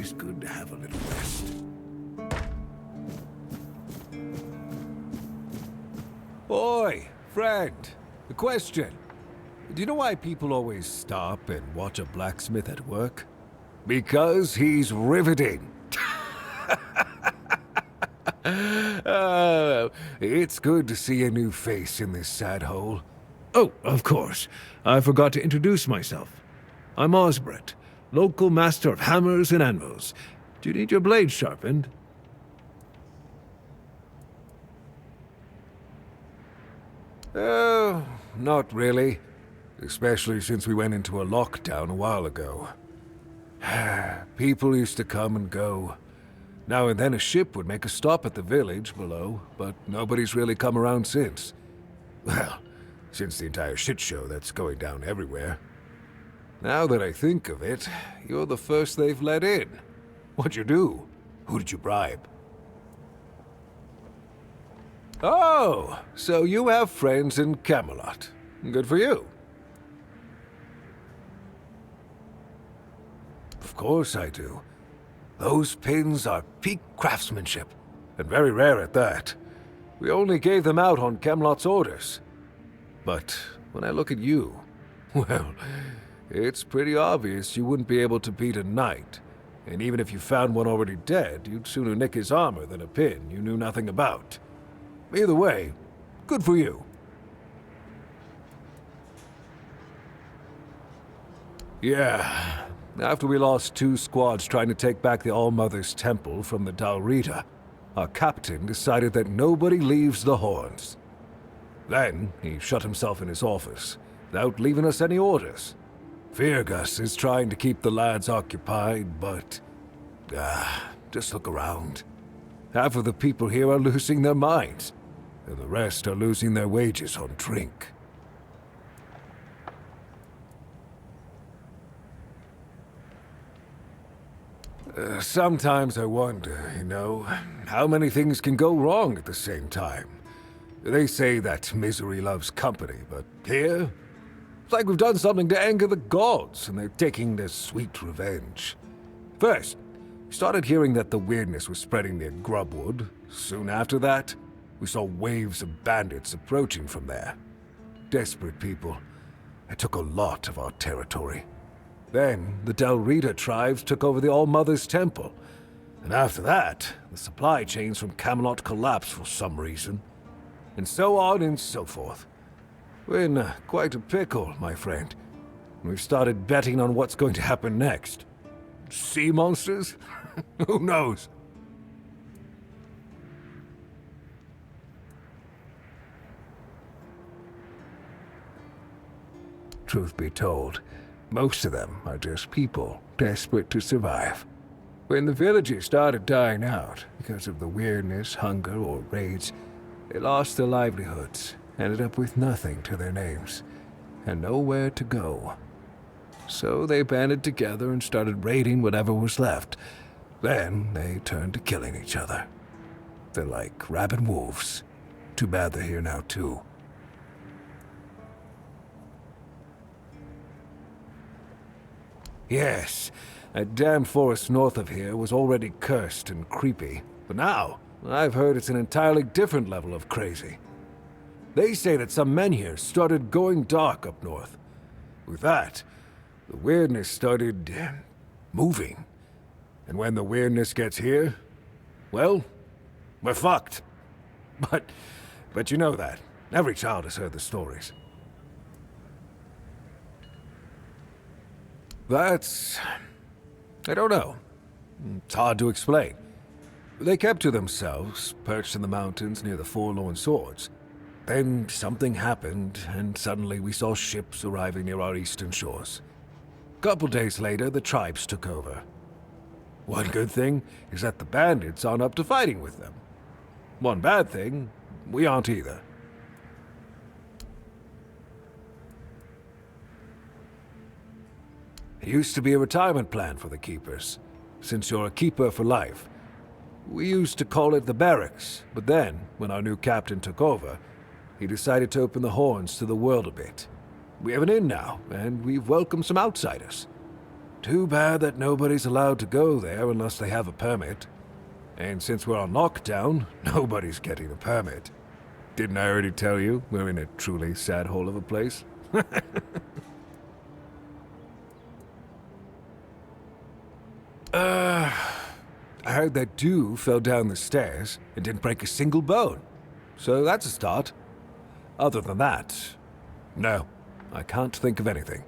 always good to have a little rest. Oi, friend. A question. Do you know why people always stop and watch a blacksmith at work? Because he's riveting. It's good to see a new face in this sad hole. Oh, of course. I forgot to introduce myself. I'm Osbert, local master of hammers and anvils. Do you need your blade sharpened? Oh, not really. Especially since we went into a lockdown a while ago. People used to come and go. Now and then a ship would make a stop at the village below, but nobody's really come around since. Well, since the entire shit show that's going down everywhere. Now that I think of it, you're the first they've let in. What'd you do? Who did you bribe? Oh, so you have friends in Camelot. Good for you. Of course I do. Those pins are peak craftsmanship, and very rare at that. We only gave them out on Camelot's orders. But when I look at you, well, it's pretty obvious you wouldn't be able to beat a knight. And even if you found one already dead, you'd sooner nick his armor than a pin you knew nothing about. Either way, good for you. Yeah. After we lost 2 squads trying to take back the All-Mother's Temple from the Dalrita, our captain decided that nobody leaves the Horns. Then, he shut himself in his office, without leaving us any orders. Feargus is trying to keep the lads occupied, but... just look around. Half of the people here are losing their minds, and the rest are losing their wages on drink. Sometimes I wonder, how many things can go wrong at the same time. They say that misery loves company, but here, it's like we've done something to anger the gods, and they're taking their sweet revenge. First, we started hearing that the weirdness was spreading near Grubwood. Soon after that, we saw waves of bandits approaching from there. Desperate people. It took a lot of our territory. Then, the Dalrita tribes took over the All-Mother's Temple. And after that, the supply chains from Camelot collapsed for some reason. And so on and so forth. We're in quite a pickle, my friend. We've started betting on what's going to happen next. Sea monsters? Who knows? Truth be told, most of them are just people desperate to survive. When the villages started dying out because of the weirdness, hunger, or raids, they lost their livelihoods, ended up with nothing to their names, and nowhere to go. So they banded together and started raiding whatever was left. Then they turned to killing each other. They're like rabid wolves. Too bad they're here now, too. Yes, that damn forest north of here was already cursed and creepy. But now, I've heard it's an entirely different level of crazy. They say that some men here started going dark up north. With that, the weirdness started moving. And when the weirdness gets here, well, we're fucked. But you know that. Every child has heard the stories. That's... I don't know. It's hard to explain. They kept to themselves, perched in the mountains near the Forlorn Swords. Then something happened, and suddenly we saw ships arriving near our eastern shores. A couple days later, the tribes took over. One good thing is that the bandits aren't up to fighting with them. One bad thing, we aren't either. It used to be a retirement plan for the keepers, since you're a keeper for life. We used to call it the barracks, but then, when our new captain took over, he decided to open the horns to the world a bit. We have an inn now, and we've welcomed some outsiders. Too bad that nobody's allowed to go there unless they have a permit. And since we're on lockdown, nobody's getting a permit. Didn't I already tell you we're in a truly sad hole of a place? I heard that Dew fell down the stairs and didn't break a single bone. So that's a start. Other than that, no, I can't think of anything.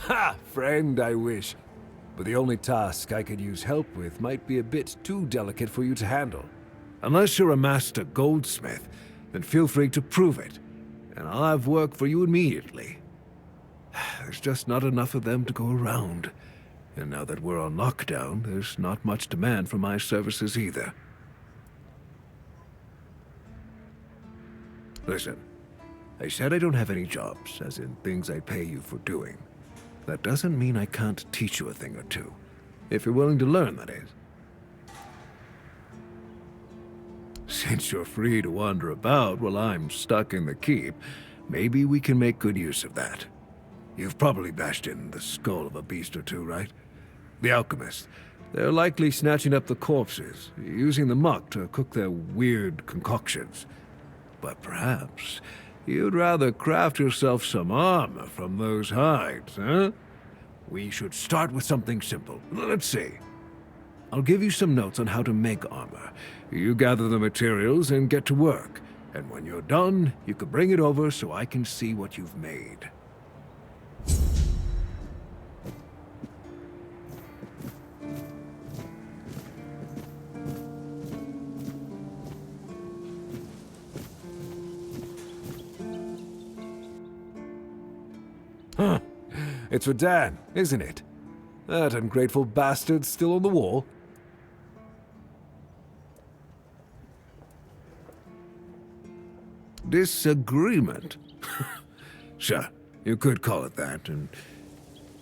Ha! Friend, I wish. But the only task I could use help with might be a bit too delicate for you to handle. Unless you're a master goldsmith, then feel free to prove it, and I'll have work for you immediately. There's just not enough of them to go around. And now that we're on lockdown, there's not much demand for my services either. Listen, I said I don't have any jobs, as in things I pay you for doing. That doesn't mean I can't teach you a thing or two. If you're willing to learn, that is. Since you're free to wander about while I'm stuck in the keep, maybe we can make good use of that. You've probably bashed in the skull of a beast or two, right? The alchemists. They're likely snatching up the corpses, using the muck to cook their weird concoctions. But perhaps you'd rather craft yourself some armor from those hides, huh? We should start with something simple. Let's see. I'll give you some notes on how to make armor. You gather the materials and get to work. And when you're done, you can bring it over so I can see what you've made. Huh. It's for Dan, isn't it? That ungrateful bastard's still on the wall. Disagreement? Sure, you could call it that, and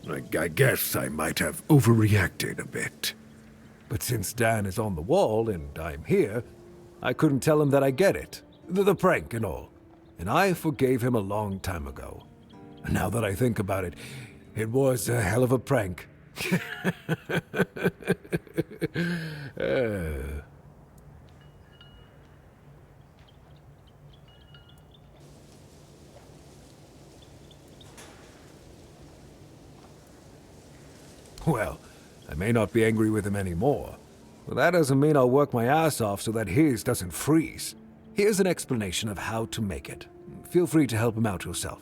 I guess I might have overreacted a bit. But since Dan is on the wall and I'm here, I couldn't tell him that I get it. The prank and all. And I forgave him a long time ago. Now that I think about it, it was a hell of a prank. Well, I may not be angry with him anymore, but that doesn't mean I'll work my ass off so that his doesn't freeze. Here's an explanation of how to make it. Feel free to help him out yourself.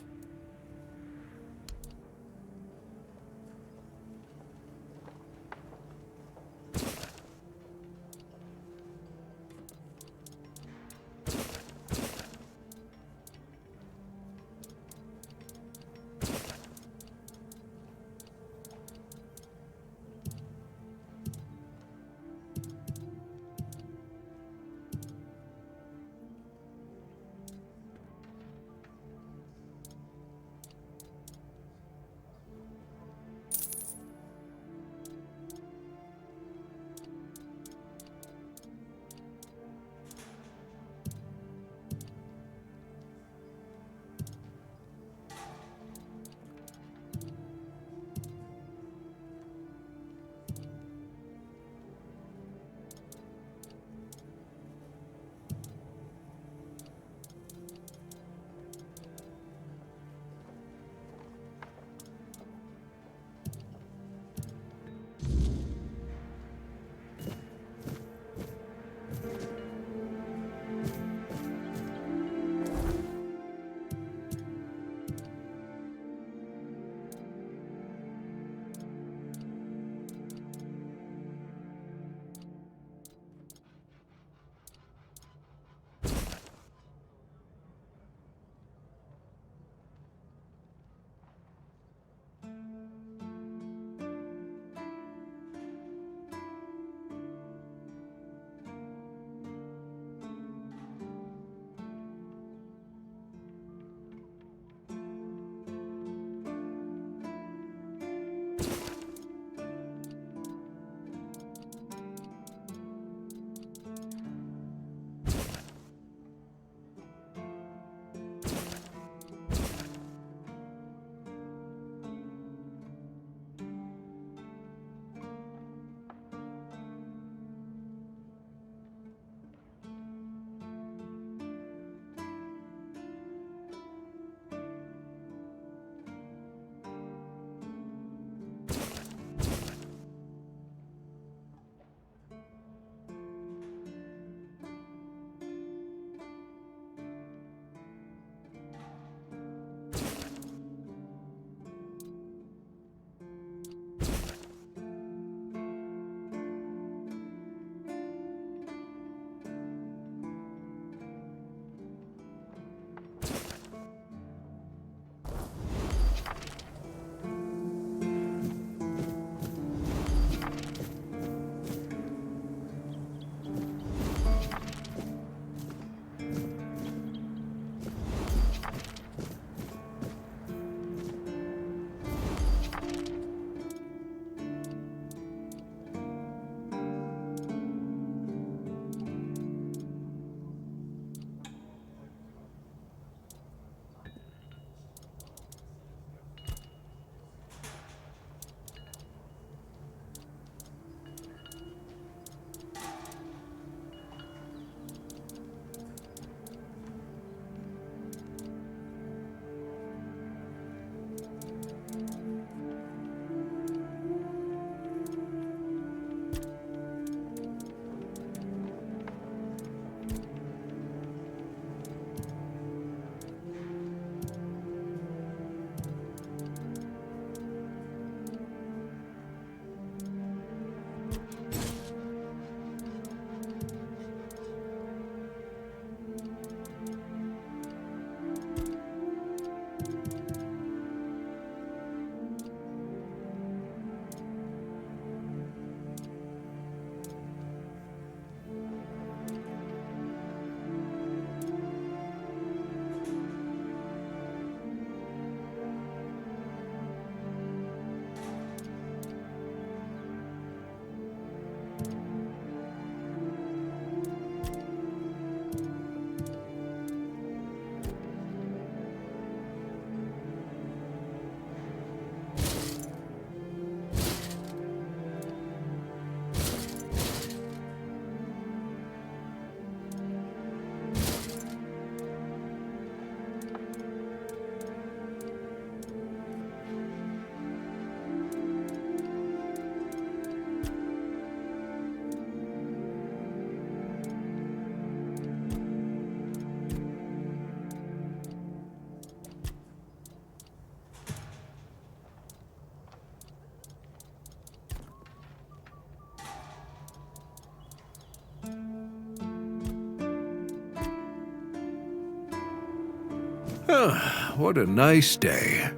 What a nice day.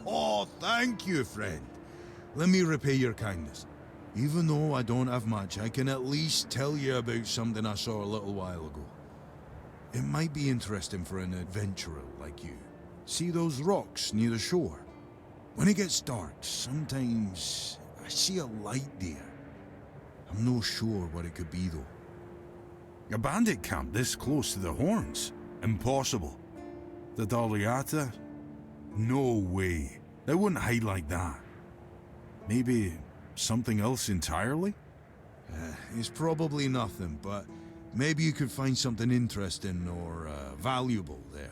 Oh, thank you, friend. Let me repay your kindness. Even though I don't have much, I can at least tell you about something I saw a little while ago. It might be interesting for an adventurer like you. See those rocks near the shore? When it gets dark, sometimes I see a light there. I'm no sure what it could be, though. A bandit camp this close to the Horns? Impossible. The Daliata? No way. They wouldn't hide like that. Maybe something else entirely? It's probably nothing, but maybe you could find something interesting or valuable there.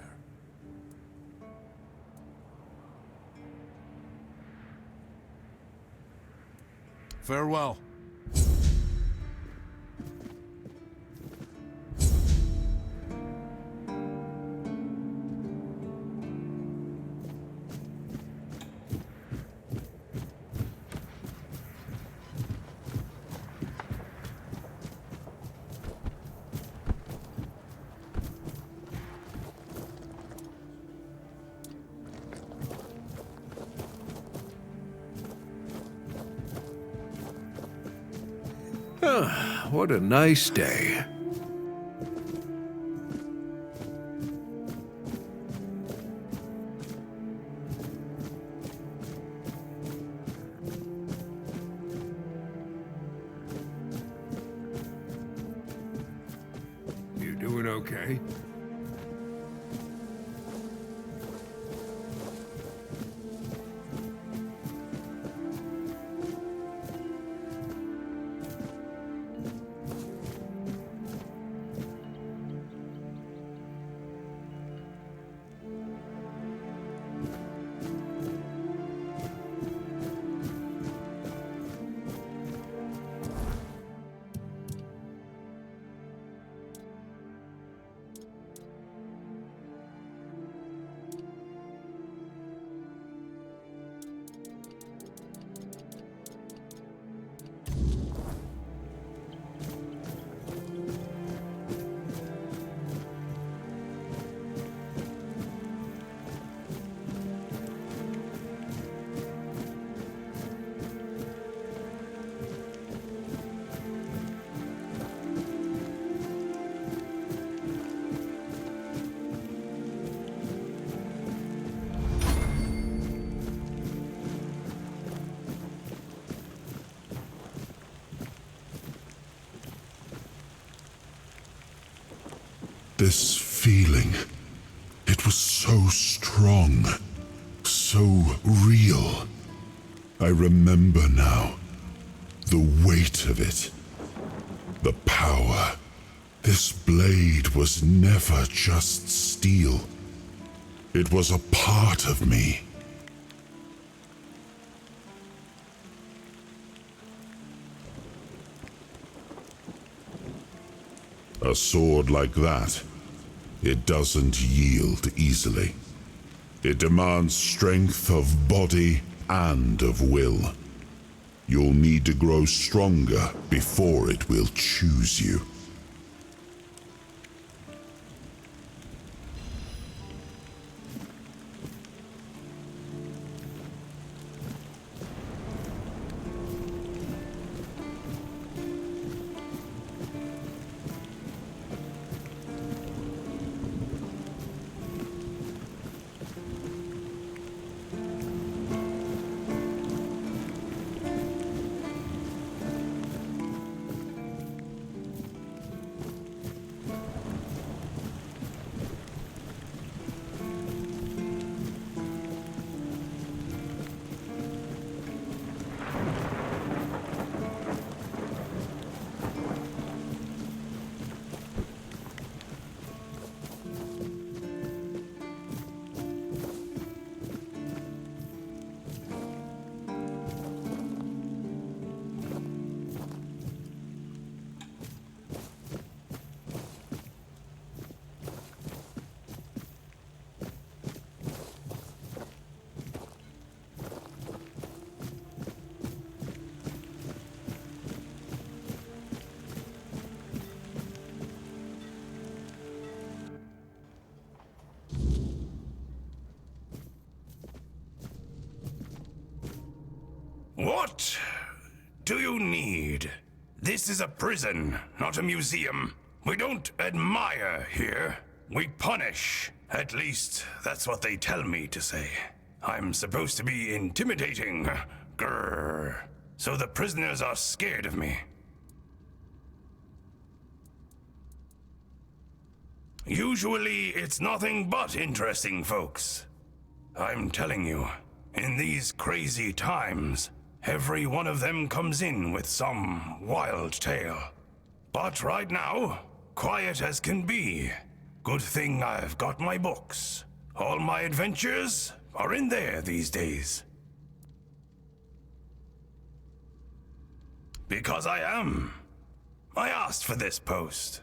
Farewell. What a nice day. You doing okay? this feeling. It was so strong, so real. I remember now. The weight of it. The power. This blade was never just steel. It was a part of me. A sword like that, it doesn't yield easily. It demands strength of body and of will. You'll need to grow stronger before it will choose you. What do you need? This is a prison, not a museum. We don't admire here. We punish. At least, that's what they tell me to say. I'm supposed to be intimidating. Grrr. So the prisoners are scared of me. Usually, it's nothing but interesting folks. I'm telling you, in these crazy times, every one of them comes in with some wild tale. But right now, quiet as can be. Good thing I've got my books. All my adventures are in there these days. Because I am. I asked for this post.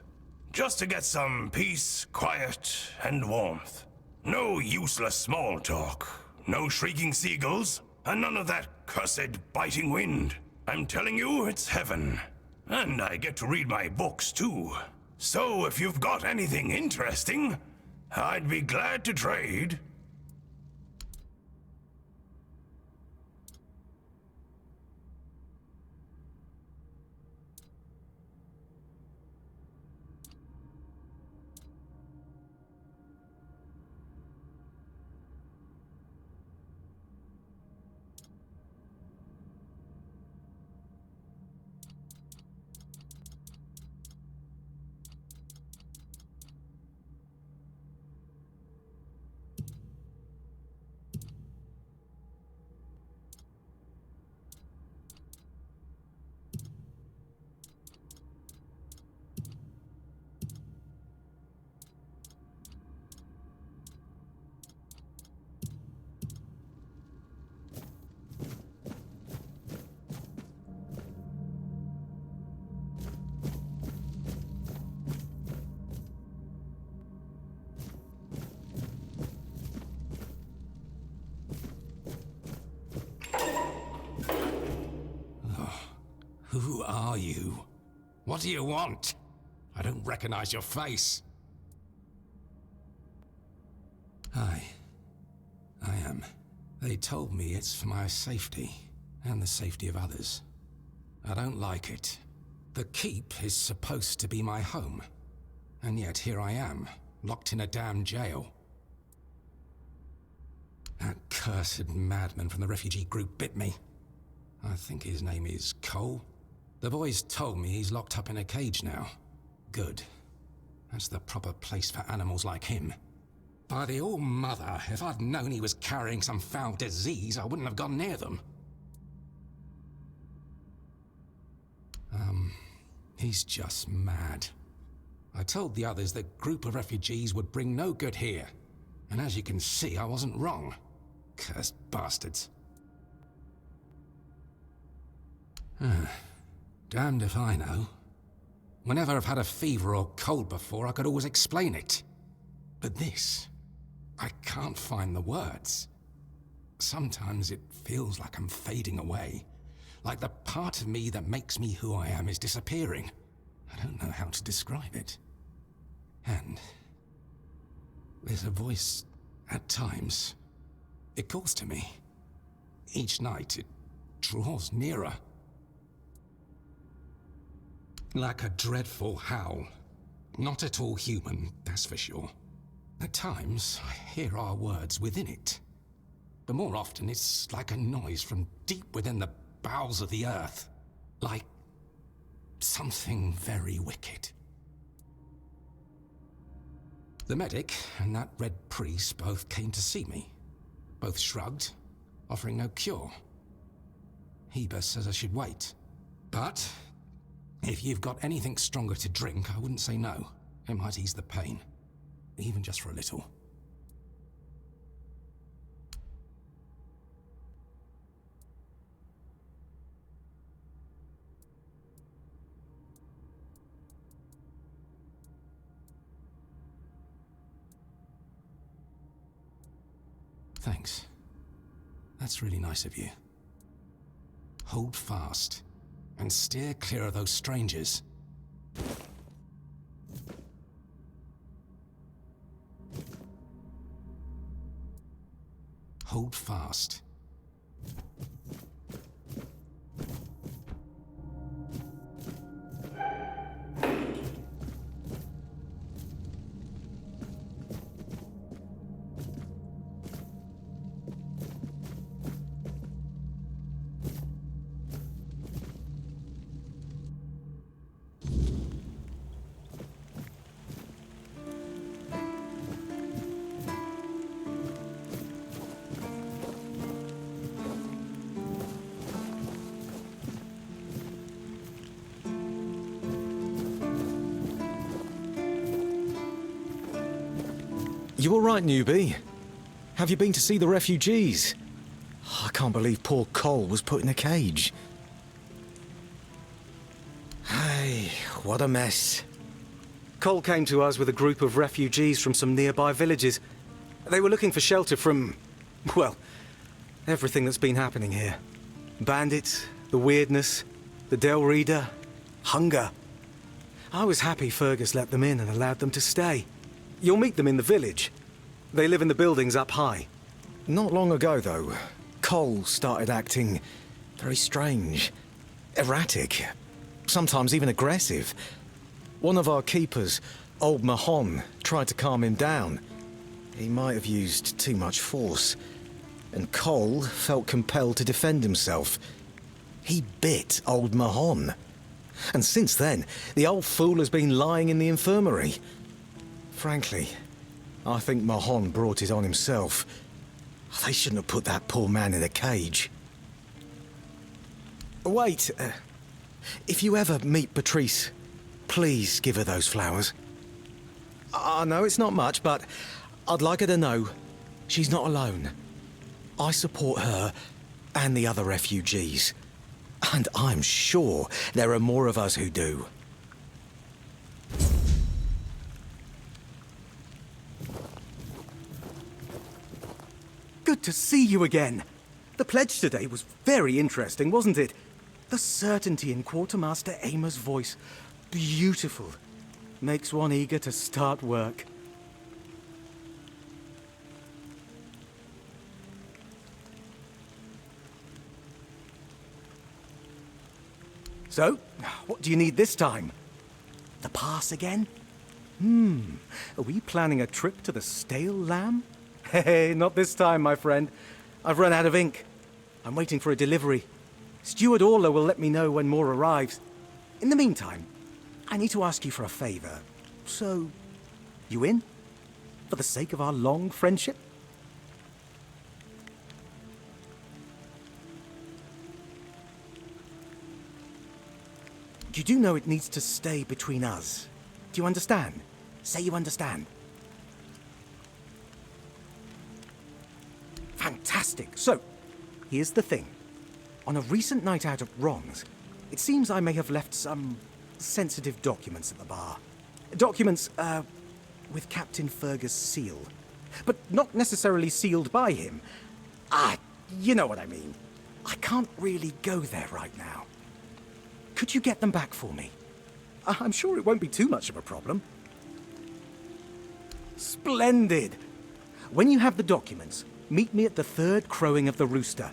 Just to get some peace, quiet, and warmth. No useless small talk. No shrieking seagulls. And none of that cursed biting wind. I'm telling you, it's heaven. And I get to read my books, too. So if you've got anything interesting, I'd be glad to trade. Who are you? What do you want? I don't recognize your face. Hi. I am. They told me it's for my safety, and the safety of others. I don't like it. The keep is supposed to be my home, and yet here I am, locked in a damn jail. That cursed madman from the refugee group bit me. I think his name is Cole. The boys told me he's locked up in a cage now. Good. That's the proper place for animals like him. By the All-Mother, if I'd known he was carrying some foul disease, I wouldn't have gone near them. He's just mad. I told the others the group of refugees would bring no good here. And as you can see, I wasn't wrong. Cursed bastards. Damned if I know. Whenever I've had a fever or cold before, I could always explain it. But this, I can't find the words. Sometimes it feels like I'm fading away. Like the part of me that makes me who I am is disappearing. I don't know how to describe it. And there's a voice at times. It calls to me. Each night it draws nearer. Like a dreadful howl. Not at all human, that's for sure. At times, I hear our words within it. But more often, it's like a noise from deep within the bowels of the earth. Like something very wicked. The medic and that red priest both came to see me. Both shrugged, offering no cure. Heber says I should wait. But if you've got anything stronger to drink, I wouldn't say no. It might ease the pain. Even just for a little. Thanks. That's really nice of you. Hold fast, and steer clear of those strangers. Hold fast. You all right, newbie? Have you been to see the refugees? I can't believe poor Cole was put in a cage. Hey, what a mess. Cole came to us with a group of refugees from some nearby villages. They were looking for shelter from, well, everything that's been happening here. Bandits, the weirdness, the Del Reader, hunger. I was happy Fergus let them in and allowed them to stay. You'll meet them in the village. They live in the buildings up high. Not long ago, though, Cole started acting very strange. Erratic. Sometimes even aggressive. One of our keepers, old Mahon, tried to calm him down. He might have used too much force. And Cole felt compelled to defend himself. He bit old Mahon. And since then, the old fool has been lying in the infirmary. Frankly, I think Mahon brought it on himself. They shouldn't have put that poor man in a cage. Wait, if you ever meet Patrice, please give her those flowers. I know it's not much, but I'd like her to know she's not alone. I support her and the other refugees. And I'm sure there are more of us who do. Good to see you again. The pledge today was very interesting, wasn't it? The certainty in Quartermaster Aymer's voice. Beautiful. Makes one eager to start work. So, what do you need this time? The pass again? Are we planning a trip to the Stale Lamb? Hey, not this time, my friend. I've run out of ink. I'm waiting for a delivery. Steward Orla will let me know when more arrives. In the meantime, I need to ask you for a favor. So, you in? For the sake of our long friendship? You do know it needs to stay between us. Do you understand? Say you understand. Fantastic. So, here's the thing. On a recent night out at Ron's, it seems I may have left some sensitive documents at the bar. Documents, with Captain Fergus' seal. But not necessarily sealed by him. You know what I mean. I can't really go there right now. Could you get them back for me? I'm sure it won't be too much of a problem. Splendid! When you have the documents, meet me at the third crowing of the rooster.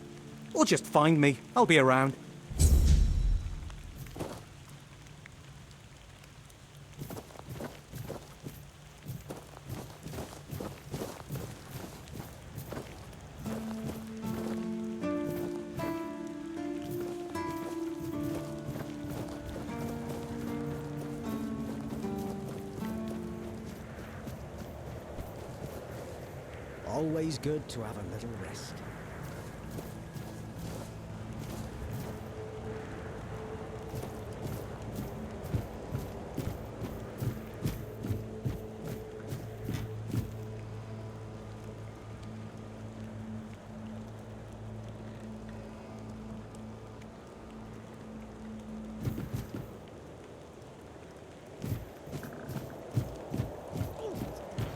Or just find me. I'll be around. Always good to have a little rest.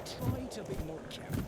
Try to be more careful.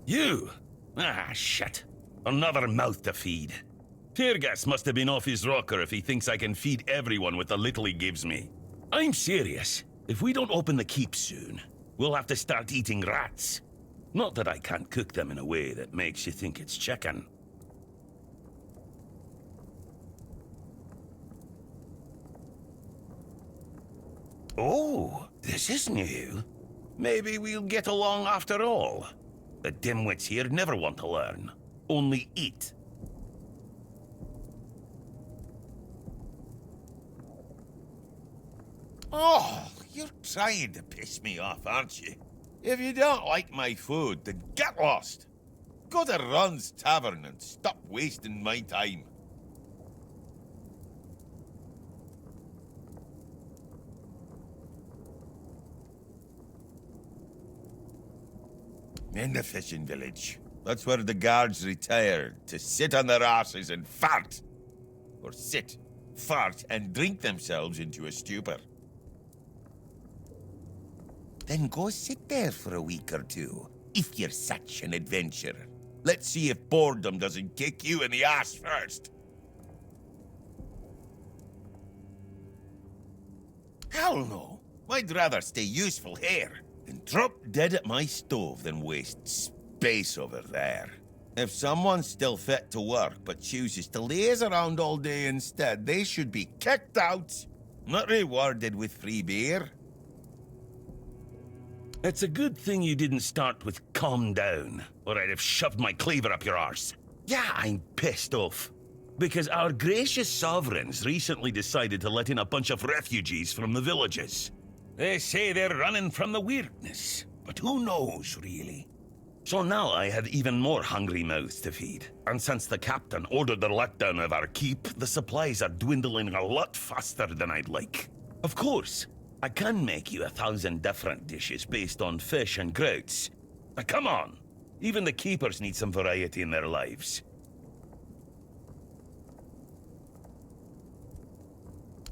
You? Ah, shit. Another mouth to feed. Tear gas must have been off his rocker if he thinks I can feed everyone with the little he gives me. I'm serious. If we don't open the keep soon, we'll have to start eating rats. Not that I can't cook them in a way that makes you think it's chicken. Oh, this is new. Maybe we'll get along after all. The dimwits here never want to learn. Only eat. Oh, you're trying to piss me off, aren't you? If you don't like my food, then get lost. Go to Ron's Tavern and stop wasting my time. In the fishing village. That's where the guards retire to sit on their asses and fart. Or sit, fart, and drink themselves into a stupor. Then go sit there for a week or two, if you're such an adventurer. Let's see if boredom doesn't kick you in the ass first. Hell no. I'd rather stay useful here and drop dead at my stove than waste space over there. If someone's still fit to work but chooses to laze around all day instead, they should be kicked out, not rewarded with free beer. It's a good thing you didn't start with calm down, or I'd have shoved my cleaver up your arse. Yeah, I'm pissed off. Because our gracious sovereigns recently decided to let in a bunch of refugees from the villages. They say they're running from the weirdness, but who knows, really? So now I have even more hungry mouths to feed. And since the captain ordered the letdown of our keep, the supplies are dwindling a lot faster than I'd like. Of course, I can make you 1,000 different dishes based on fish and grouts. But come on, even the keepers need some variety in their lives.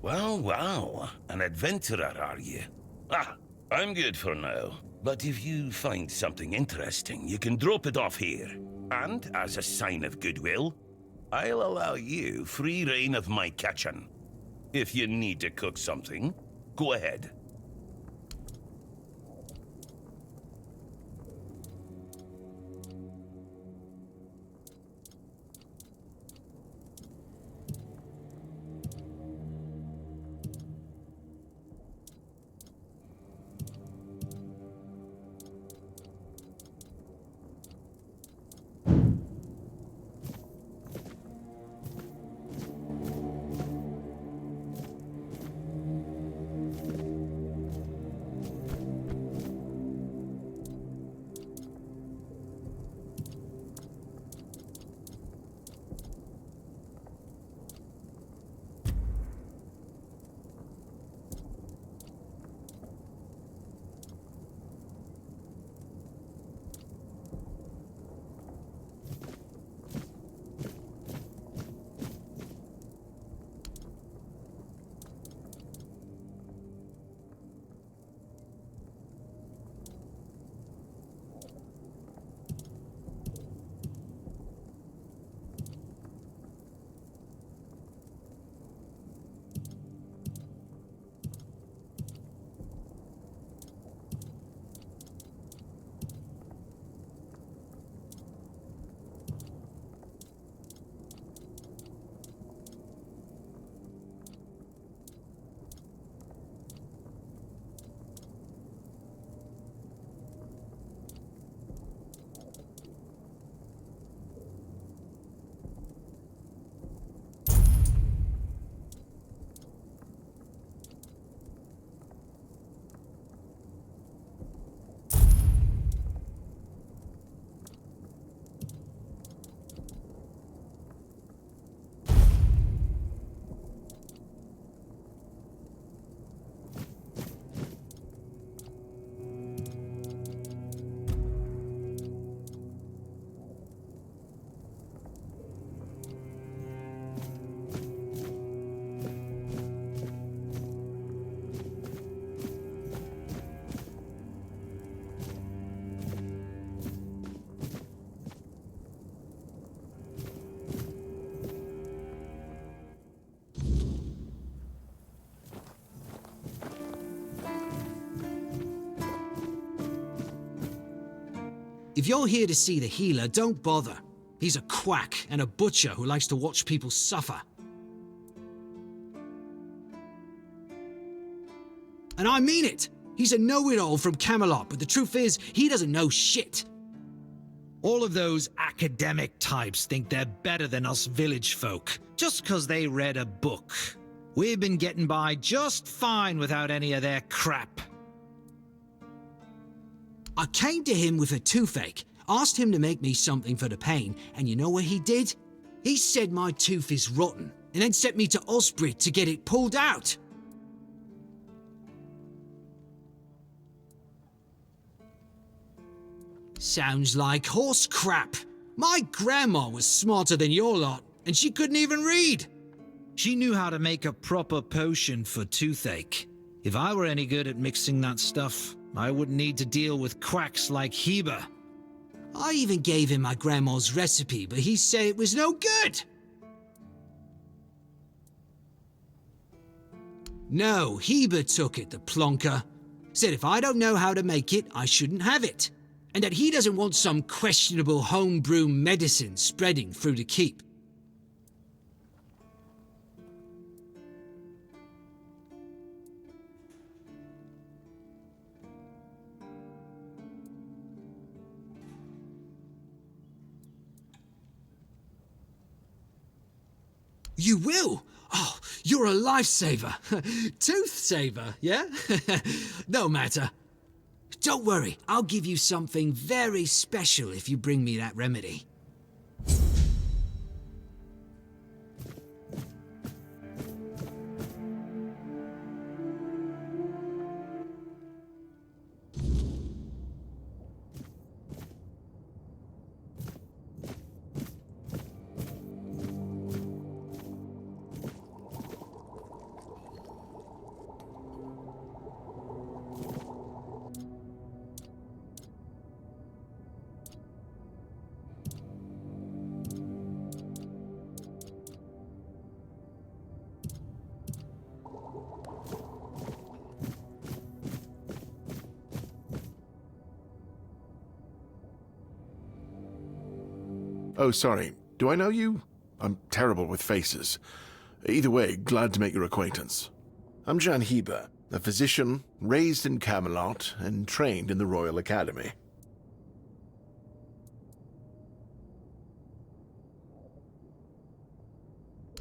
Well, an adventurer, are you? Ah, I'm good for now. But if you find something interesting, you can drop it off here. And, as a sign of goodwill, I'll allow you free reign of my kitchen. If you need to cook something, go ahead. If you're here to see the healer, don't bother. He's a quack and a butcher who likes to watch people suffer. And I mean it! He's a know-it-all from Camelot, but the truth is, he doesn't know shit. All of those academic types think they're better than us village folk, just 'cause they read a book. We've been getting by just fine without any of their crap. I came to him with a toothache, asked him to make me something for the pain, and you know what he did? He said my tooth is rotten, and then sent me to Osprey to get it pulled out. Sounds like horse crap. My grandma was smarter than your lot, and she couldn't even read. She knew how to make a proper potion for toothache. If I were any good at mixing that stuff, I wouldn't need to deal with quacks like Heber. I even gave him my grandma's recipe, but he said it was no good. No, Heber took it, the plonker. Said if I don't know how to make it, I shouldn't have it. And that he doesn't want some questionable homebrew medicine spreading through the keep. You will? Oh, you're a lifesaver. Tooth saver, yeah? No matter. Don't worry, I'll give you something very special if you bring me that remedy. Oh, sorry. Do I know you? I'm terrible with faces. Either way, glad to make your acquaintance. I'm Jan Heber, a physician raised in Camelot and trained in the Royal Academy.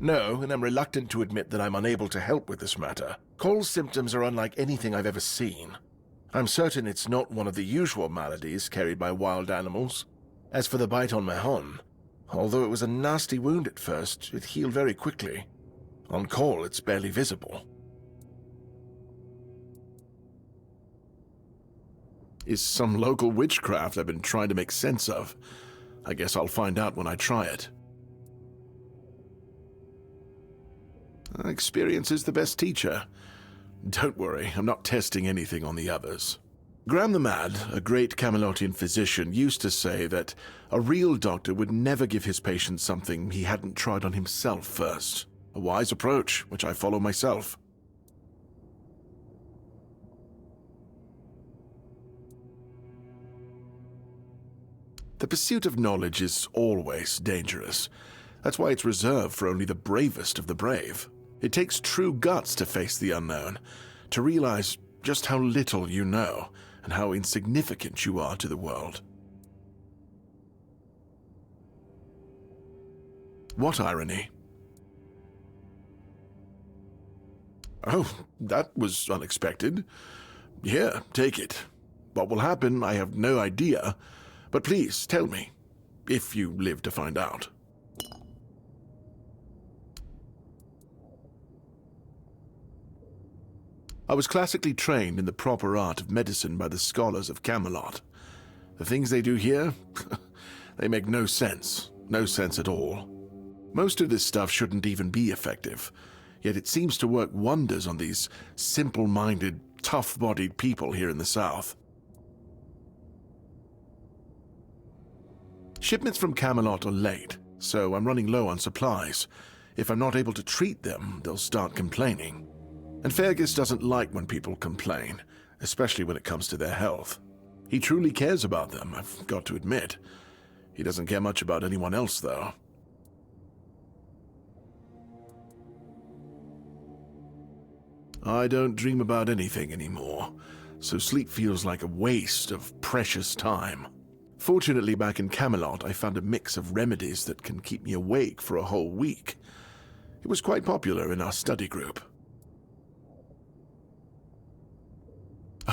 No, and I'm reluctant to admit that I'm unable to help with this matter. Cole's symptoms are unlike anything I've ever seen. I'm certain it's not one of the usual maladies carried by wild animals. As for the bite on Mahon, although it was a nasty wound at first, it healed very quickly. On Cole, it's barely visible. Is some local witchcraft I've been trying to make sense of. I guess I'll find out when I try it. Experience is the best teacher. Don't worry, I'm not testing anything on the others. Graham the Mad, a great Camelotian physician, used to say that a real doctor would never give his patient something he hadn't tried on himself first. A wise approach, which I follow myself. The pursuit of knowledge is always dangerous. That's why it's reserved for only the bravest of the brave. It takes true guts to face the unknown, to realize just how little you know, and how insignificant you are to the world. What irony? Oh, that was unexpected. Here, take it. What will happen, I have no idea, but please tell me, if you live to find out. I was classically trained in the proper art of medicine by the scholars of Camelot. The things they do here, they make no sense at all. Most of this stuff shouldn't even be effective, yet it seems to work wonders on these simple-minded, tough-bodied people here in the South. Shipments from Camelot are late, so I'm running low on supplies. If I'm not able to treat them, they'll start complaining. And Fergus doesn't like when people complain, especially when it comes to their health. He truly cares about them, I've got to admit. He doesn't care much about anyone else, though. I don't dream about anything anymore, so sleep feels like a waste of precious time. Fortunately, back in Camelot, I found a mix of remedies that can keep me awake for a whole week. It was quite popular in our study group.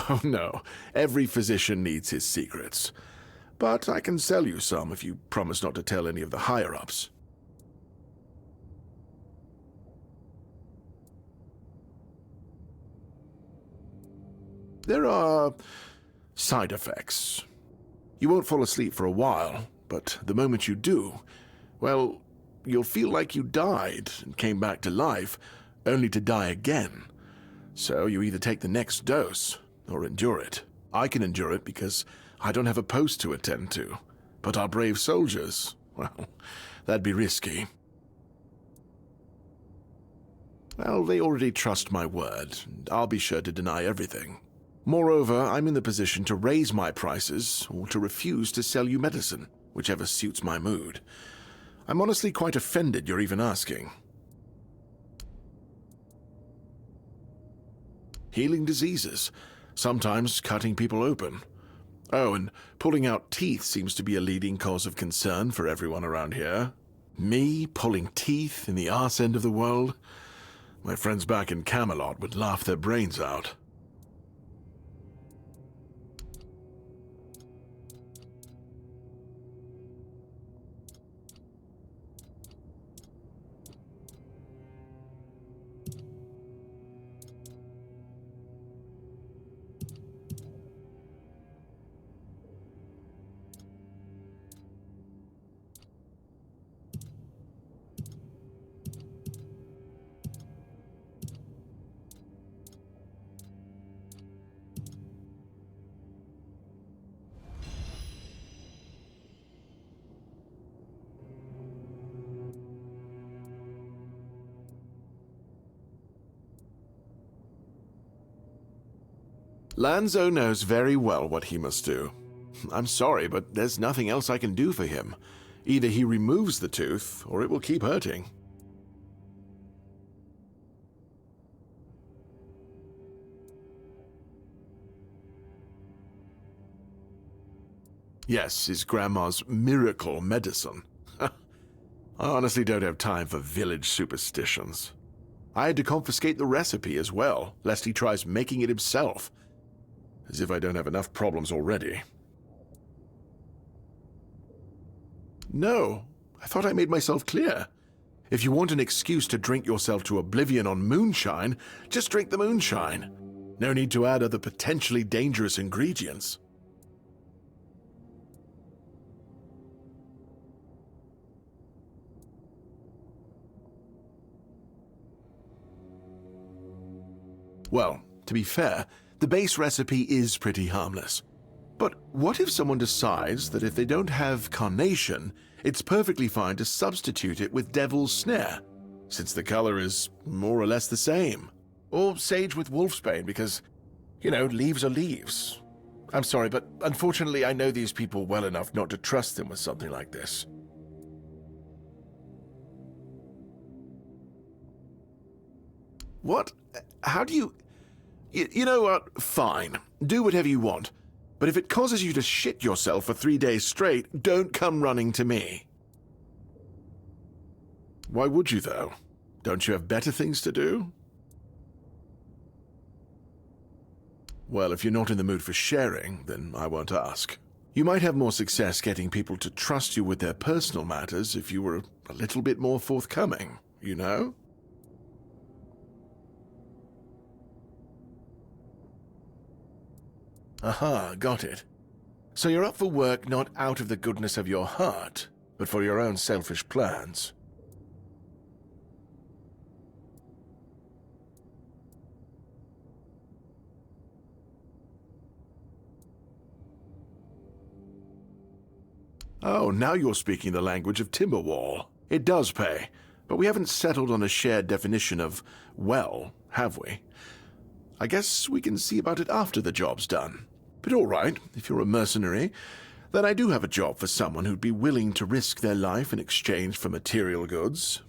Oh no, every physician needs his secrets. But I can sell you some if you promise not to tell any of the higher-ups. There are side effects. You won't fall asleep for a while, but the moment you do, well, you'll feel like you died and came back to life, only to die again. So you either take the next dose, or endure it. I can endure it because I don't have a post to attend to. But our brave soldiers, well, that'd be risky. Well, they already trust my word, and I'll be sure to deny everything. Moreover, I'm in the position to raise my prices or to refuse to sell you medicine, whichever suits my mood. I'm honestly quite offended you're even asking. Healing diseases, sometimes cutting people open. Oh, and pulling out teeth seems to be a leading cause of concern for everyone around here. Me pulling teeth in the arse end of the world? My friends back in Camelot would laugh their brains out. Lanzo knows very well what he must do. I'm sorry, but there's nothing else I can do for him. Either he removes the tooth, or it will keep hurting. Yes, his grandma's miracle medicine. I honestly don't have time for village superstitions. I had to confiscate the recipe as well, lest he tries making it himself. As if I don't have enough problems already. No, I thought I made myself clear. If you want an excuse to drink yourself to oblivion on moonshine, just drink the moonshine. No need to add other potentially dangerous ingredients. Well, to be fair, the base recipe is pretty harmless. But what if someone decides that if they don't have carnation, it's perfectly fine to substitute it with devil's snare, since the color is more or less the same? Or sage with wolfsbane because, you know, leaves are leaves. I'm sorry, but unfortunately I know these people well enough not to trust them with something like this. What? How do you... You know what? Fine. Do whatever you want. But if it causes you to shit yourself for 3 days straight, don't come running to me. Why would you, though? Don't you have better things to do? Well, if you're not in the mood for sharing, then I won't ask. You might have more success getting people to trust you with their personal matters if you were a little bit more forthcoming, you know? Aha, got it. So you're up for work not out of the goodness of your heart, but for your own selfish plans. Oh, now you're speaking the language of Timberwall. It does pay, but we haven't settled on a shared definition of well, have we? I guess we can see about it after the job's done. But all right, if you're a mercenary, then I do have a job for someone who'd be willing to risk their life in exchange for material goods.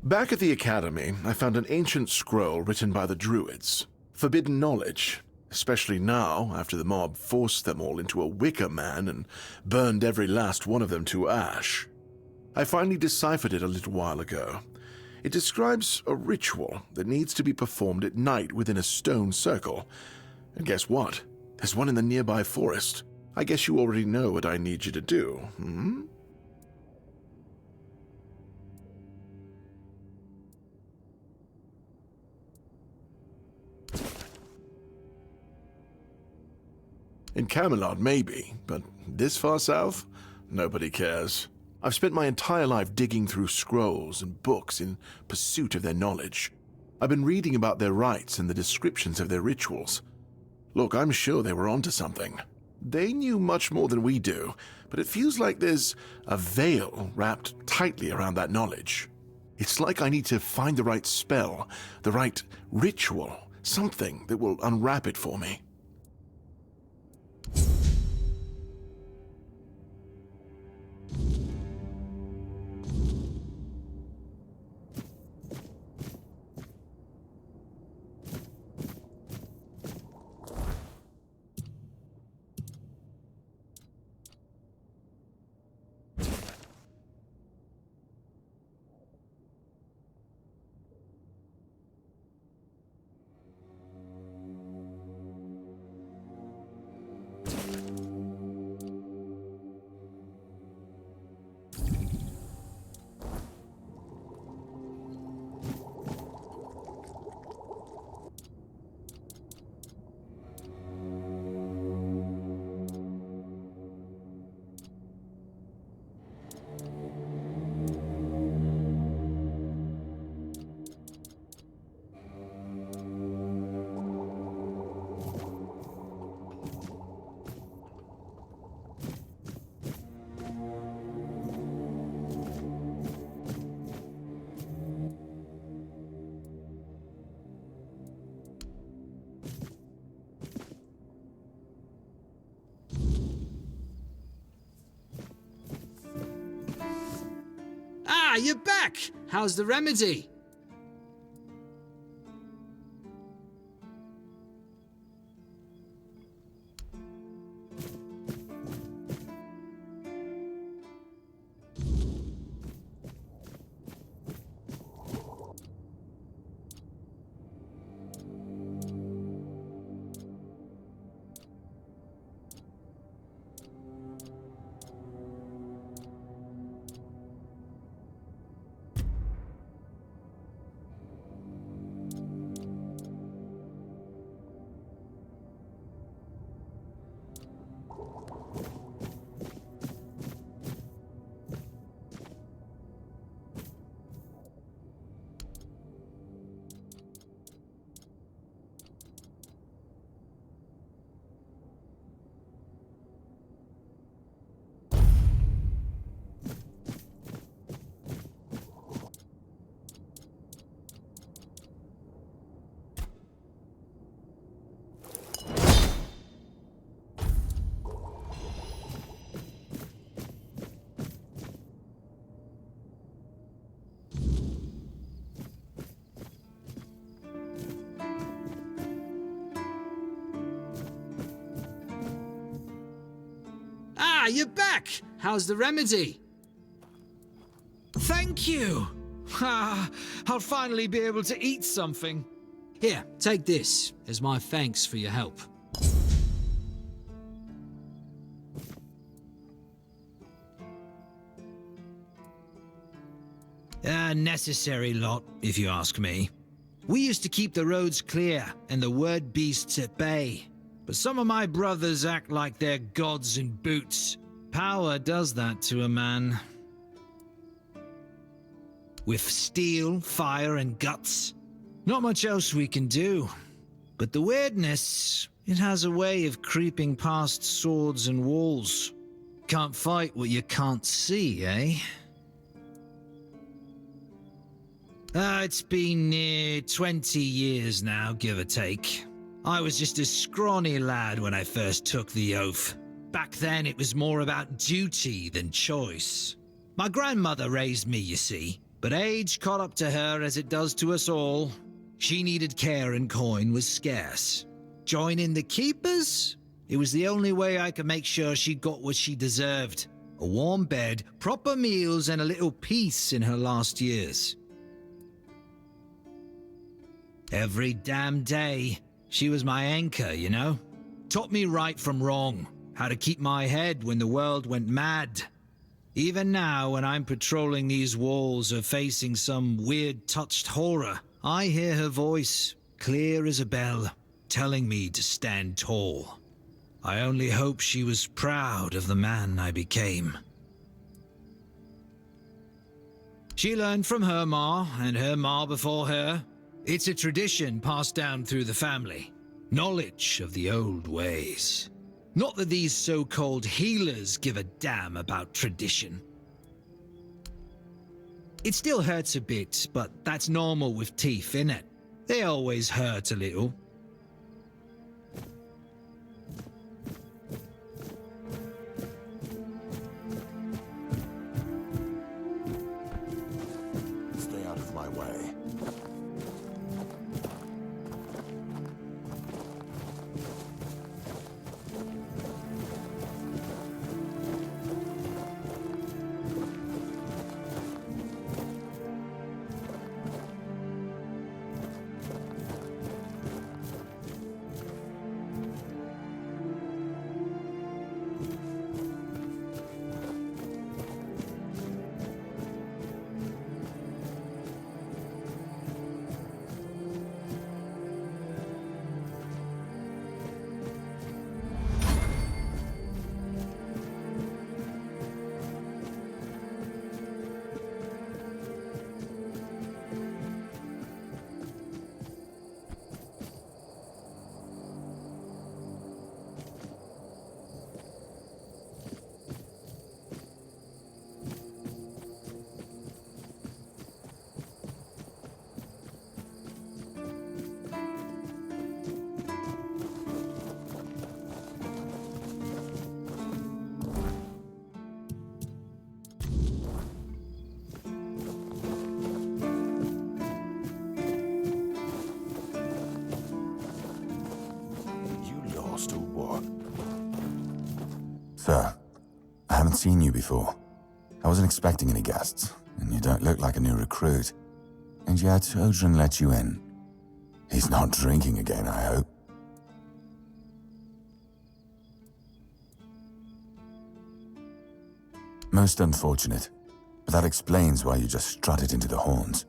Back at the Academy, I found an ancient scroll written by the Druids. Forbidden knowledge, especially now, after the mob forced them all into a wicker man and burned every last one of them to ash. I finally deciphered it a little while ago. It describes a ritual that needs to be performed at night within a stone circle. And guess what? There's one in the nearby forest. I guess you already know what I need you to do, hmm? In Camelot, maybe, but this far south? Nobody cares. I've spent my entire life digging through scrolls and books in pursuit of their knowledge. I've been reading about their rites and the descriptions of their rituals. Look, I'm sure they were onto something. They knew much more than we do, but it feels like there's a veil wrapped tightly around that knowledge. It's like I need to find the right spell, the right ritual, something that will unwrap it for me. Ah, you're back! How's the remedy? Ah, you're back! How's the remedy? Thank you! Ah, I'll finally be able to eat something. Here, take this as my thanks for your help. A necessary lot, if you ask me. We used to keep the roads clear and the word beasts at bay. But some of my brothers act like they're gods in boots. Power does that to a man. With steel, fire, and guts, not much else we can do. But the weirdness, it has a way of creeping past swords and walls. Can't fight what you can't see, eh? It's been near 20 years now, give or take. I was just a scrawny lad when I first took the oath. Back then, it was more about duty than choice. My grandmother raised me, you see, but age caught up to her as it does to us all. She needed care and coin was scarce. Joining the Keepers? It was the only way I could make sure she got what she deserved. A warm bed, proper meals, and a little peace in her last years. Every damn day, she was my anchor, you know? Taught me right from wrong, how to keep my head when the world went mad. Even now, when I'm patrolling these walls or facing some weird-touched horror, I hear her voice, clear as a bell, telling me to stand tall. I only hope she was proud of the man I became. She learned from her ma, and her ma before her. It's a tradition passed down through the family. Knowledge of the old ways. Not that these so-called healers give a damn about tradition. It still hurts a bit, but that's normal with teeth, innit? They always hurt a little. Stay out of my way. Sir, I haven't seen you before. I wasn't expecting any guests, and you don't look like a new recruit. And yet, Odrin let you in. He's not drinking again, I hope. Most unfortunate, but that explains why you just strutted into the horns.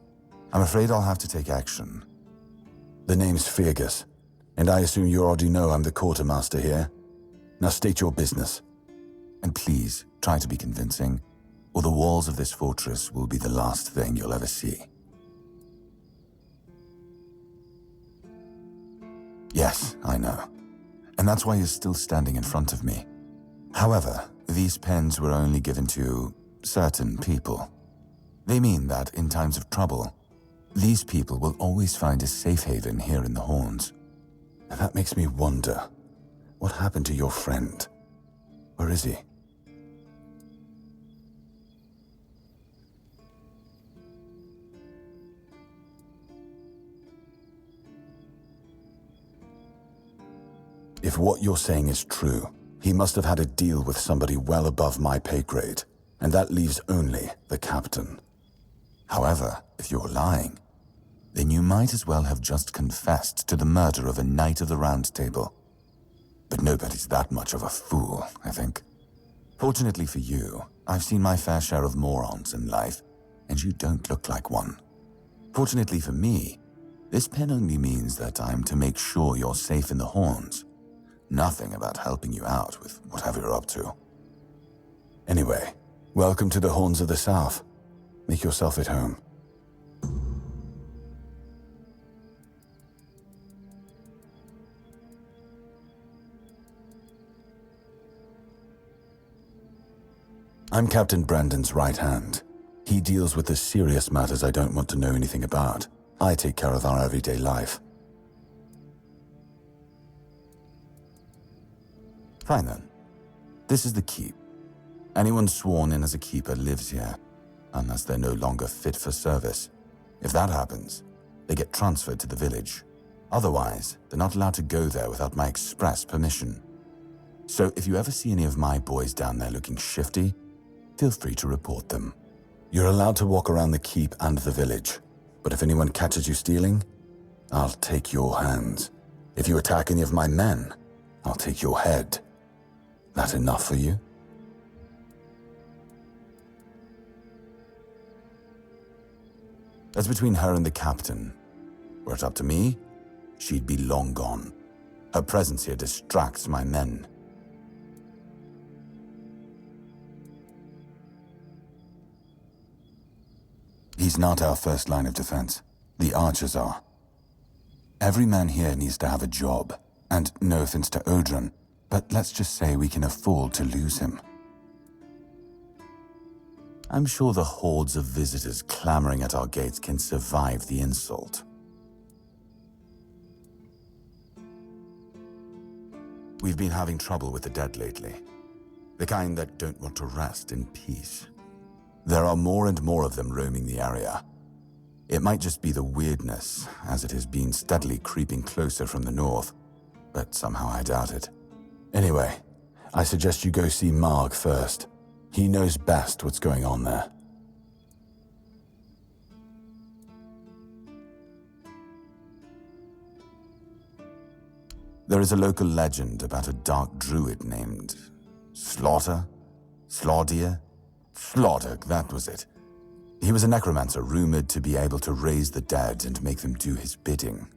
I'm afraid I'll have to take action. The name's Fergus, and I assume you already know I'm the quartermaster here. Now state your business. And please, try to be convincing, or the walls of this fortress will be the last thing you'll ever see. Yes, I know. And that's why you're still standing in front of me. However, these pens were only given to certain people. They mean that in times of trouble, these people will always find a safe haven here in the Horns. And that makes me wonder, what happened to your friend? Where is he? If what you're saying is true, he must have had a deal with somebody well above my pay grade, and that leaves only the captain. However, if you're lying, then you might as well have just confessed to the murder of a Knight of the Round Table. But nobody's that much of a fool, I think. Fortunately for you, I've seen my fair share of morons in life, and you don't look like one. Fortunately for me, this pen only means that I'm to make sure you're safe in the Horns. Nothing about helping you out with whatever you're up to. Anyway, welcome to the Horns of the South. Make yourself at home. I'm Captain Brandon's right hand. He deals with the serious matters I don't want to know anything about. I take care of our everyday life. Fine then. This is the keep. Anyone sworn in as a keeper lives here, unless they're no longer fit for service. If that happens, they get transferred to the village. Otherwise, they're not allowed to go there without my express permission. So if you ever see any of my boys down there looking shifty, feel free to report them. You're allowed to walk around the keep and the village, but if anyone catches you stealing, I'll take your hands. If you attack any of my men, I'll take your head. That enough for you? That's between her and the captain. Were it up to me, she'd be long gone. Her presence here distracts my men. He's not our first line of defense. The archers are. Every man here needs to have a job. And no offense to Odrin, but let's just say we can afford to lose him. I'm sure the hordes of visitors clamoring at our gates can survive the insult. We've been having trouble with the dead lately. The kind that don't want to rest in peace. There are more and more of them roaming the area. It might just be the weirdness, as it has been steadily creeping closer from the north, but somehow I doubt it. Anyway, I suggest you go see Marg first. He knows best what's going on there. There is a local legend about a dark druid named Slaughter? Slaughter, that was it. He was a necromancer rumored to be able to raise the dead and make them do his bidding.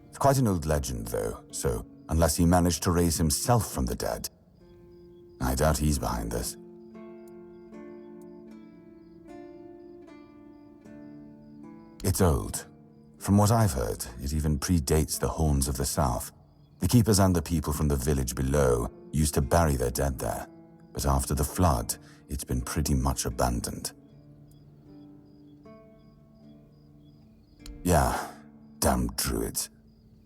It's quite an old legend, though, so unless he managed to raise himself from the dead, I doubt he's behind this. It's old. From what I've heard, it even predates the Horns of the South. The keepers and the people from the village below used to bury their dead there, but after the flood, it's been pretty much abandoned. Yeah, damn druids.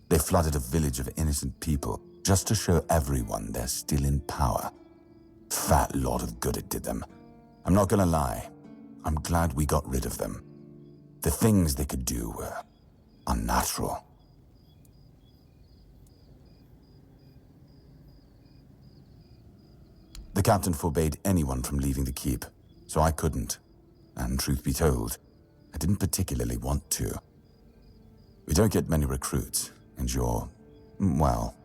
They flooded a village of innocent people just to show everyone they're still in power. Fat lot of good it did them. I'm not gonna lie, I'm glad we got rid of them. The things they could do were unnatural. The captain forbade anyone from leaving the keep, so I couldn't. And truth be told, I didn't particularly want to. We don't get many recruits, and you're, well...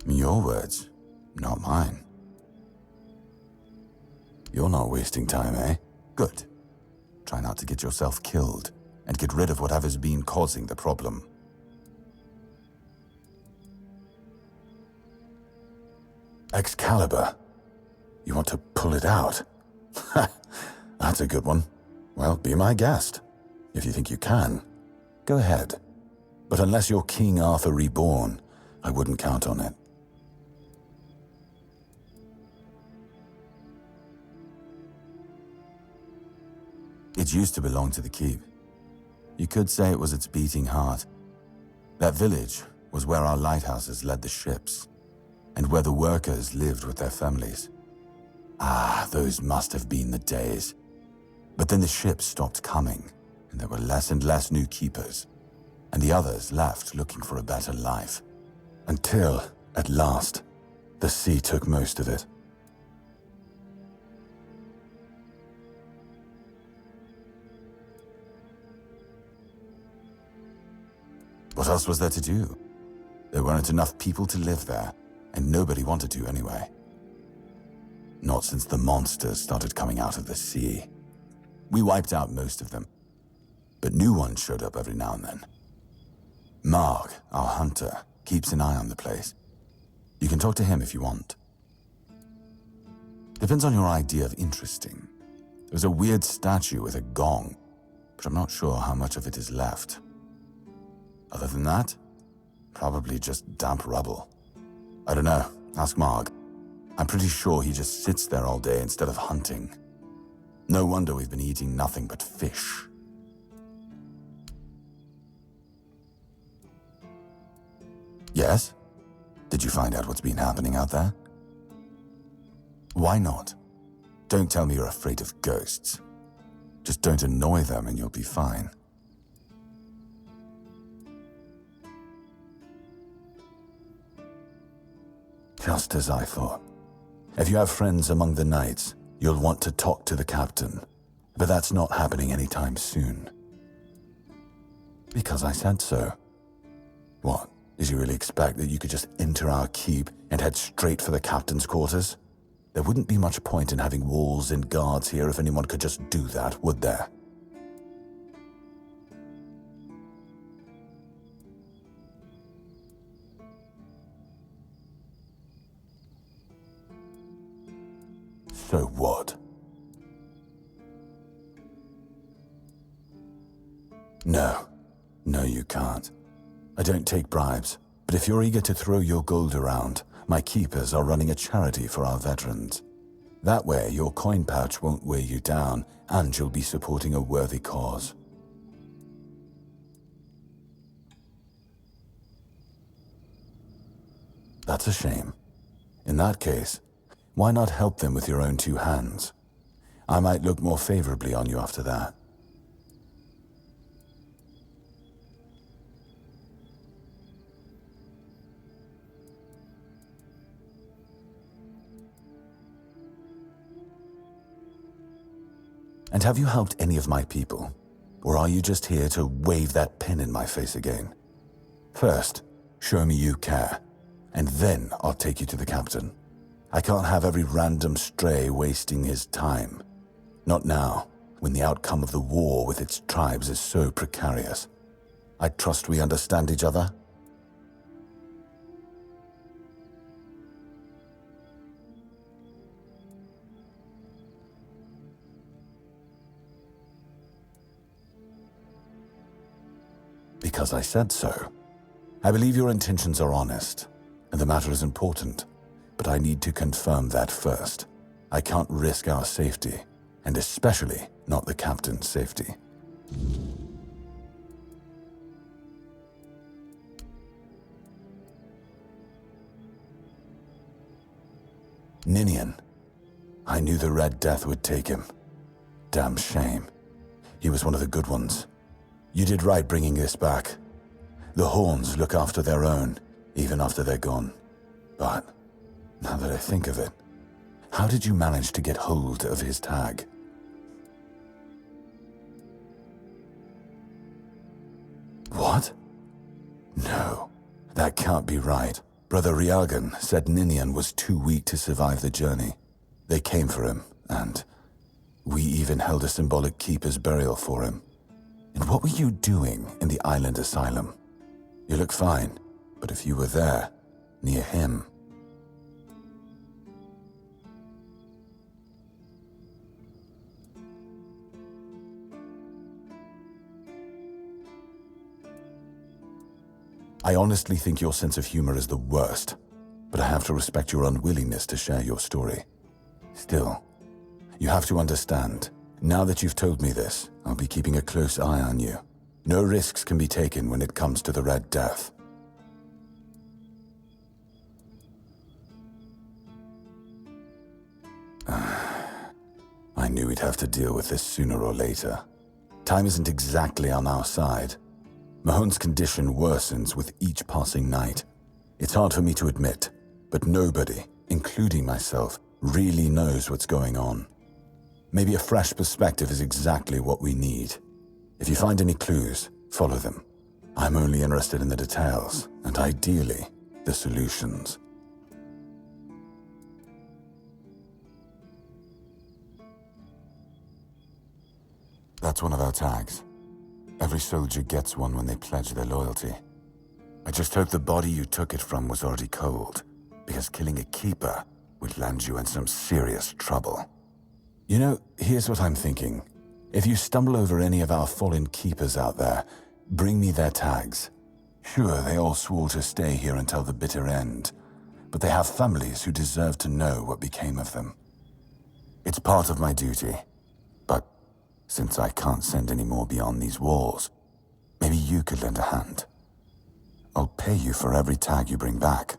Your words, not mine. You're not wasting time, eh? Good. Try not to get yourself killed, and get rid of whatever's been causing the problem. Excalibur. You want to pull it out? Ha! That's a good one. Well, be my guest. If you think you can, go ahead. But unless you're King Arthur reborn, I wouldn't count on it. It used to belong to the keep. You could say it was its beating heart. That village was where our lighthouses led the ships, and where the workers lived with their families. Ah, those must have been the days. But then the ships stopped coming, and there were less and less new keepers, and the others left looking for a better life. Until, at last, the sea took most of it. What else was there to do? There weren't enough people to live there, and nobody wanted to anyway. Not since the monsters started coming out of the sea. We wiped out most of them, but new ones showed up every now and then. Marg, our hunter, keeps an eye on the place. You can talk to him if you want. Depends on your idea of interesting. There's a weird statue with a gong, but I'm not sure how much of it is left. Other than that, probably just damp rubble. I don't know, ask Marg. I'm pretty sure he just sits there all day instead of hunting. No wonder we've been eating nothing but fish. Yes? Did you find out what's been happening out there? Why not? Don't tell me you're afraid of ghosts. Just don't annoy them and you'll be fine. Just as I thought. If you have friends among the knights, you'll want to talk to the captain. But that's not happening anytime soon. Because I said so. What? Did you really expect that you could just enter our keep and head straight for the captain's quarters? There wouldn't be much point in having walls and guards here if anyone could just do that, would there? So what? No. No, you can't. I don't take bribes, but if you're eager to throw your gold around, my keepers are running a charity for our veterans. That way, your coin pouch won't weigh you down, and you'll be supporting a worthy cause. That's a shame. In that case, why not help them with your own two hands? I might look more favorably on you after that. And have you helped any of my people? Or are you just here to wave that pen in my face again? First, show me you care, and then I'll take you to the captain. I can't have every random stray wasting his time. Not now, when the outcome of the war with its tribes is so precarious. I trust we understand each other? Because I said so. I believe your intentions are honest, and the matter is important, but I need to confirm that first. I can't risk our safety, and especially not the captain's safety. Ninian. I knew the Red Death would take him. Damn shame. He was one of the good ones. You did right bringing this back. The Horns look after their own, even after they're gone. But, now that I think of it, how did you manage to get hold of his tag? What? No, that can't be right. Brother Riagan said Ninian was too weak to survive the journey. They came for him, and we even held a symbolic keeper's burial for him. And what were you doing in the island asylum? You look fine, but if you were there, near him... I honestly think your sense of humor is the worst, but I have to respect your unwillingness to share your story. Still, you have to understand, now that you've told me this, I'll be keeping a close eye on you. No risks can be taken when it comes to the Red Death. I knew we'd have to deal with this sooner or later. Time isn't exactly on our side. Mahon's condition worsens with each passing night. It's hard for me to admit, but nobody, including myself, really knows what's going on. Maybe a fresh perspective is exactly what we need. If you find any clues, follow them. I'm only interested in the details, and ideally, the solutions. That's one of our tags. Every soldier gets one when they pledge their loyalty. I just hope the body you took it from was already cold, because killing a keeper would land you in some serious trouble. You know, here's what I'm thinking. If you stumble over any of our fallen keepers out there, bring me their tags. Sure, they all swore to stay here until the bitter end, but they have families who deserve to know what became of them. It's part of my duty, but since I can't send any more beyond these walls, maybe you could lend a hand. I'll pay pay you for every tag you bring back.